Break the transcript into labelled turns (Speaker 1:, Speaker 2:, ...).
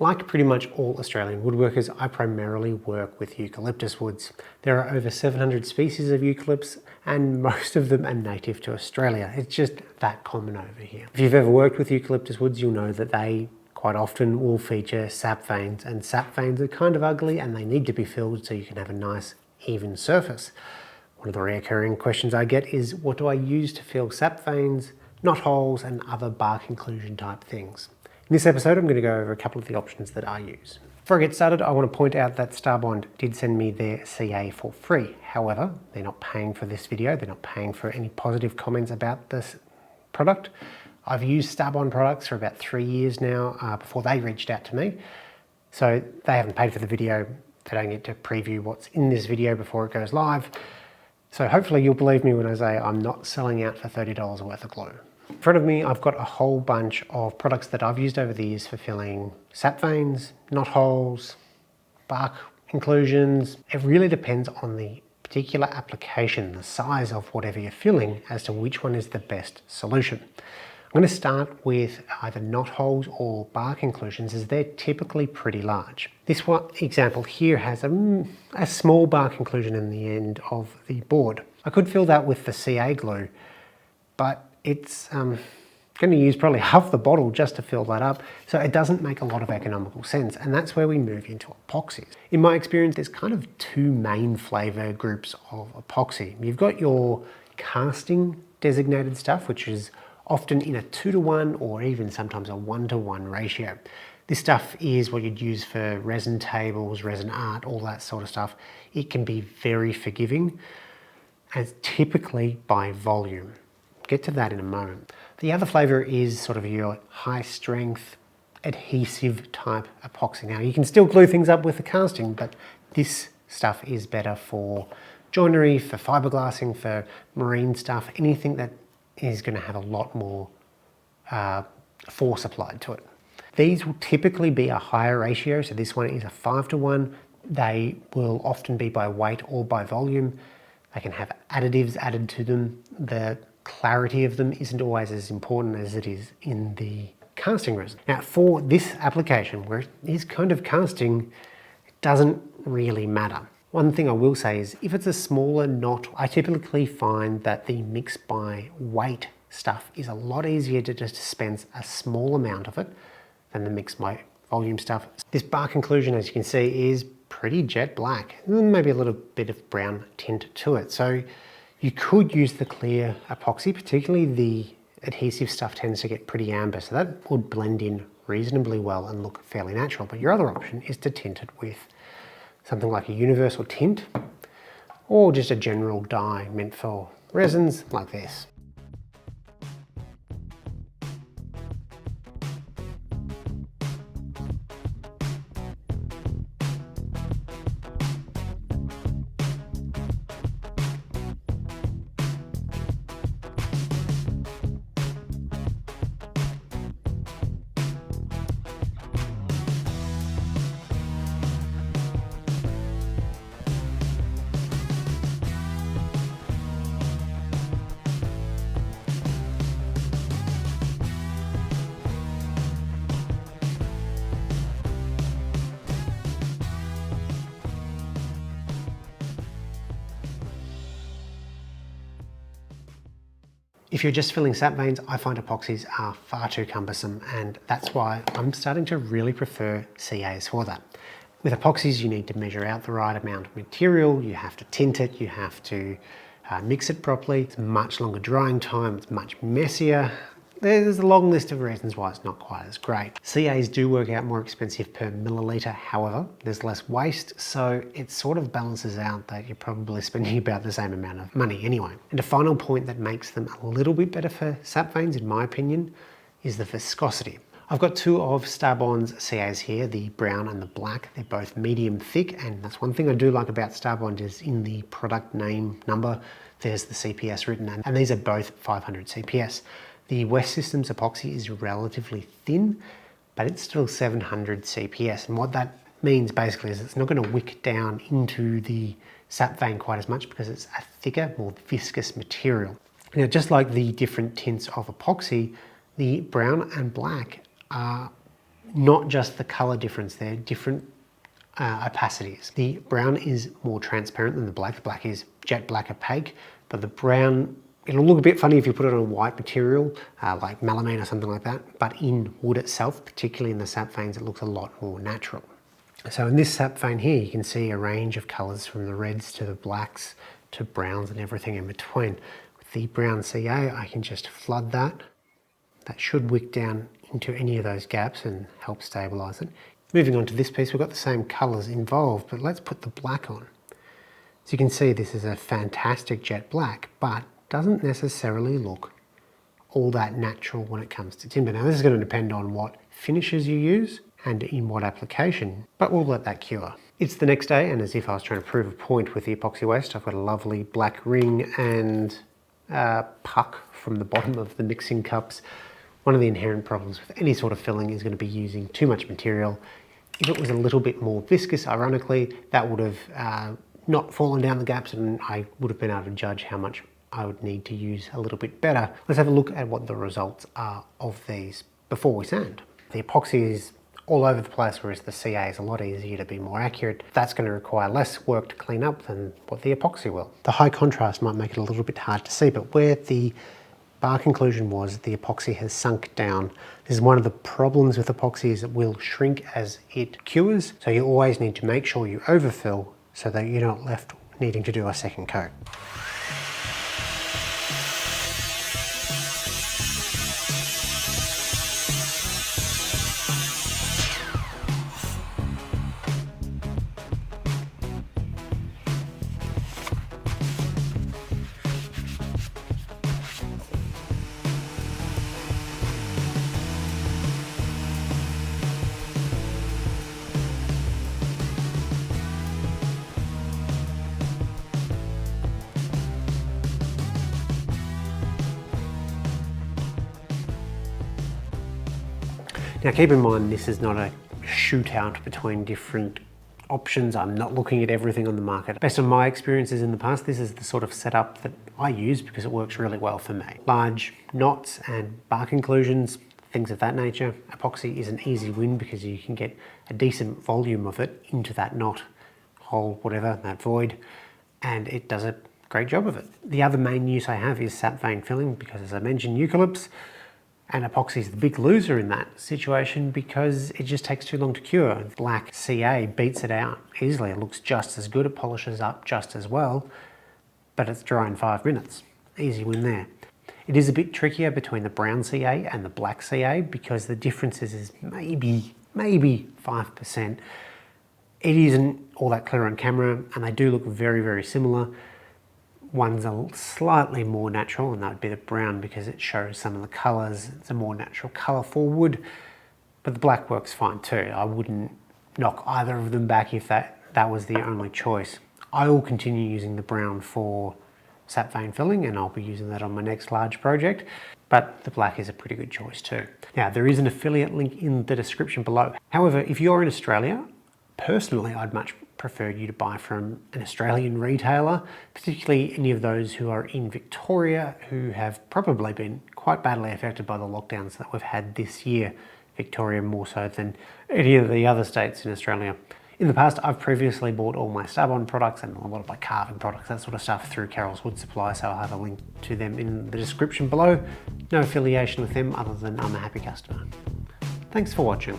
Speaker 1: Like pretty much all Australian woodworkers, I primarily work with eucalyptus woods. There are over 700 species of eucalypts and most of them are native to Australia. It's just that common over here. If you've ever worked with eucalyptus woods, you'll know that they quite often will feature sap veins, and sap veins are kind of ugly and they need to be filled so you can have a nice even surface. One of the recurring questions I get is, what do I use to fill sap veins, knot holes and other bark inclusion type things? In this episode, I'm going to go over a couple of the options that I use. Before I get started, I want to point out that Starbond did send me their CA for free. However, they're not paying for this video. They're not paying for any positive comments about this product. I've used Starbond products for about 3 years now before they reached out to me. So they haven't paid for the video. They don't get to preview what's in this video before it goes live. So hopefully you'll believe me when I say I'm not selling out for $30 worth of glue. In front of me, I've got a whole bunch of products that I've used over the years for filling sap veins, knot holes, bark inclusions. It really depends on the particular application, the size of whatever you're filling, as to which one is the best solution. I'm going to start with either knot holes or bark inclusions, as they're typically pretty large. This one example here has a small bark inclusion in the end of the board. I could fill that with the CA glue, but it's going to use probably half the bottle just to fill that up, so it doesn't make a lot of economical sense, and that's where we move into epoxies. In my experience, there's kind of two main flavor groups of epoxy. You've got your casting designated stuff, which is often in a 2-to-1 or even sometimes a 1-to-1 ratio. This stuff is what you'd use for resin tables, resin art, all that sort of stuff. It can be very forgiving, and typically by volume. Get to that in a moment. The other flavor is sort of your high strength adhesive type epoxy. Now you can still glue things up with the casting, but this stuff is better for joinery, for fiberglassing, for marine stuff, anything that is going to have a lot more force applied to it. These will typically be a higher ratio, so this one is a 5-to-1. They will often be by weight or by volume. They can have additives added to them. The clarity of them isn't always as important as it is in the casting resin. Now for this application, where it is kind of casting, it doesn't really matter. One thing I will say is, if it's a smaller knot, I typically find that the mix by weight stuff is a lot easier to just dispense a small amount of it than the mix by volume stuff. This bark inclusion, as you can see, is pretty jet black, maybe a little bit of brown tint to it. So you could use the clear epoxy, particularly the adhesive stuff tends to get pretty amber, so that would blend in reasonably well and look fairly natural. But your other option is to tint it with something like a universal tint or just a general dye meant for resins like this. If you're just filling sap veins, I find epoxies are far too cumbersome, and that's why I'm starting to really prefer CAs for that. With epoxies, you need to measure out the right amount of material, you have to tint it, you have to mix it properly. It's a much longer drying time, it's much messier. There's a long list of reasons why it's not quite as great. CAs do work out more expensive per milliliter, however, there's less waste, so it sort of balances out that you're probably spending about the same amount of money anyway. And a final point that makes them a little bit better for sap veins, in my opinion, is the viscosity. I've got two of Starbond's CAs here, the brown and the black. They're both medium thick, and that's one thing I do like about Starbond is in the product name number, there's the CPS written, and these are both 500 CPS. The West Systems epoxy is relatively thin, but it's still 700 CPS. And what that means basically is it's not going to wick down into the sap vein quite as much because it's a thicker, more viscous material. Now, just like the different tints of epoxy, the brown and black are not just the color difference, they're different opacities. The brown is more transparent than the black. The black is jet black opaque, but the brown, it'll look a bit funny if you put it on a white material, like melamine or something like that, but in wood itself, particularly in the sap veins, it looks a lot more natural. So in this sap vein here, you can see a range of colors from the reds to the blacks to browns and everything in between. With the brown CA, I can just flood that. That should wick down into any of those gaps and help stabilize it. Moving on to this piece, we've got the same colors involved, but let's put the black on. So you can see this is a fantastic jet black, but doesn't necessarily look all that natural when it comes to timber. Now this is going to depend on what finishes you use and in what application, but we'll let that cure. It's the next day, and as if I was trying to prove a point with the epoxy waste, I've got a lovely black ring and puck from the bottom of the mixing cups. One of the inherent problems with any sort of filling is going to be using too much material. If it was a little bit more viscous, ironically, that would have not fallen down the gaps, and I would have been able to judge how much I would need to use a little bit better. Let's have a look at what the results are of these before we sand. The epoxy is all over the place, whereas the CA is a lot easier to be more accurate. That's going to require less work to clean up than what the epoxy will. The high contrast might make it a little bit hard to see, but where the bar conclusion was, the epoxy has sunk down. This is one of the problems with epoxy, is it will shrink as it cures. So you always need to make sure you overfill so that you're not left needing to do a second coat. Now keep in mind, this is not a shootout between different options. I'm not looking at everything on the market. Based on my experiences in the past, this is the sort of setup that I use because it works really well for me. Large knots and bar conclusions, things of that nature. Epoxy is an easy win because you can get a decent volume of it into that knot, hole, whatever, that void, and it does a great job of it. The other main use I have is sap vein filling because, as I mentioned, eucalypts. And epoxy is the big loser in that situation because it just takes too long to cure. Black CA beats it out easily. It looks just as good, it polishes up just as well, but it's dry in 5 minutes. Easy win there. It is a bit trickier between the brown CA and the black CA because the differences is maybe 5%. It isn't all that clear on camera, and they do look very, very similar. One's a slightly more natural, and that would be the brown because it shows some of the colours. It's a more natural colour for wood, but the black works fine too. I wouldn't knock either of them back if that was the only choice. I will continue using the brown for sap vein filling, and I'll be using that on my next large project, but the black is a pretty good choice too. Now, there is an affiliate link in the description below. However, if you're in Australia, personally, I'd much prefer you to buy from an Australian retailer, particularly any of those who are in Victoria, who have probably been quite badly affected by the lockdowns that we've had this year. Victoria more so than any of the other states in Australia. In the past, I've previously bought all my stab-on products and a lot of my carving products, that sort of stuff, through Carol's Wood Supply, so I'll have a link to them in the description below. No affiliation with them other than I'm a happy customer. Thanks for watching.